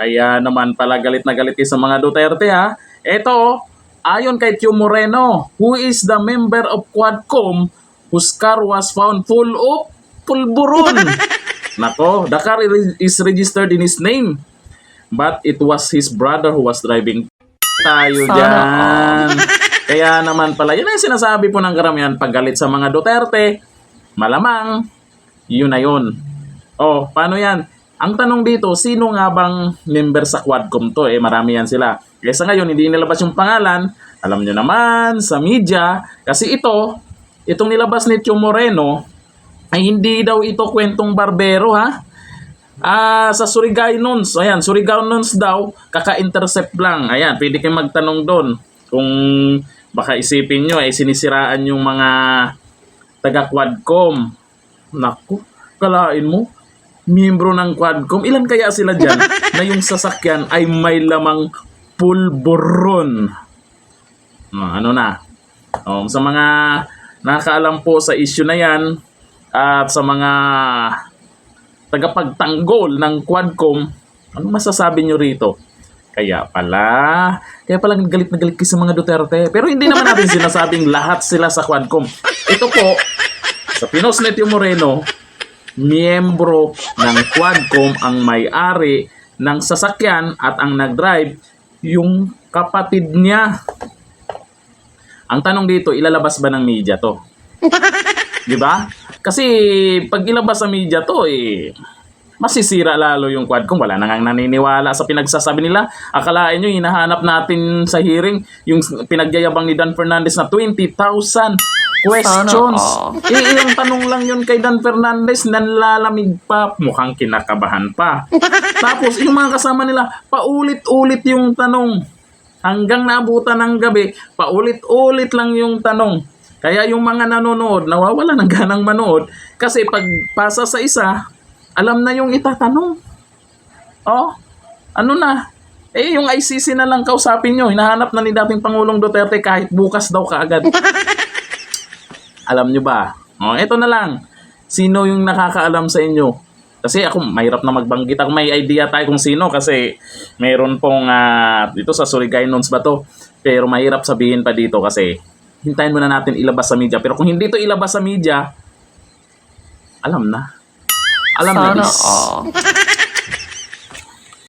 Kaya naman pala galit na galit sa mga Duterte ha. Ito, ayon kay Tio Moreno, who is the member of Quadcom whose car was found full of pulburon. Nako, the car is registered in his name. But it was his brother who was driving. Tayo dyan. Kaya naman pala, yun ang sinasabi po ng karamihan paggalit sa mga Duterte. Malamang, yun na yun. Oh, paano yan? Ang tanong dito, sino nga bang member sa Quadcom to? Marami yan sila. Kaya sa ngayon, hindi nilabas yung pangalan. Alam nyo naman, sa media. Kasi itong nilabas ni Tio Moreno, ay hindi daw ito kwentong barbero ha. Sa Surigao Nuns. Ayan, Surigao Nuns daw, kaka-intercept lang. Ayan, pwede kayong magtanong doon. Kung baka isipin nyo, sinisiraan yung mga taga-Quadcom. Naku, kalain mo. Miyembro ng Quadcom, ilan kaya sila dyan na yung sasakyan ay may lamang pulburon? Ano na? Sa mga nakakaalam po sa issue na yan at sa mga tagapagtanggol ng Quadcom, ano masasabi nyo rito? Kaya pala galit na galit kayo sa mga Duterte. Pero hindi naman natin sinasabing lahat sila sa Quadcom. Ito po, sa pinost ni Tio Moreno, miyembro ng Quadcom ang may-ari ng sasakyan at ang nag-drive yung kapatid niya. Ang tanong dito, ilalabas ba ng media to? Di ba? Kasi pag ilabas sa media to, masisira lalo yung Quadcom. Wala nang naniniwala sa pinagsasabi nila. Akalain nyo, hinahanap natin sa hearing yung pinagyayabang ni Dan Fernandez na 20,000 questions. Ilang tanong lang yun kay Dan Fernandez, nanlalamig pa, mukhang kinakabahan pa. Tapos yung mga kasama nila, paulit-ulit yung tanong. Hanggang naabutan ng gabi, paulit-ulit lang yung tanong. Kaya yung mga nanonood, nawawala ng ganang manood. Kasi pag pasa sa isa, alam na yung itatanong. Ano na? Yung ICC na lang kausapin nyo. Hinahanap na ni dating Pangulong Duterte kahit bukas daw kaagad. Alam nyo ba? Ito na lang. Sino yung nakakaalam sa inyo? Kasi ako, mahirap na magbanggit. Ako may idea tayo kung sino kasi mayroon pong dito sa Surigao Nuns ba to? Pero mahirap sabihin pa dito kasi hintayin muna natin ilabas sa media. Pero kung hindi to ilabas sa media, alam na. Alam na is.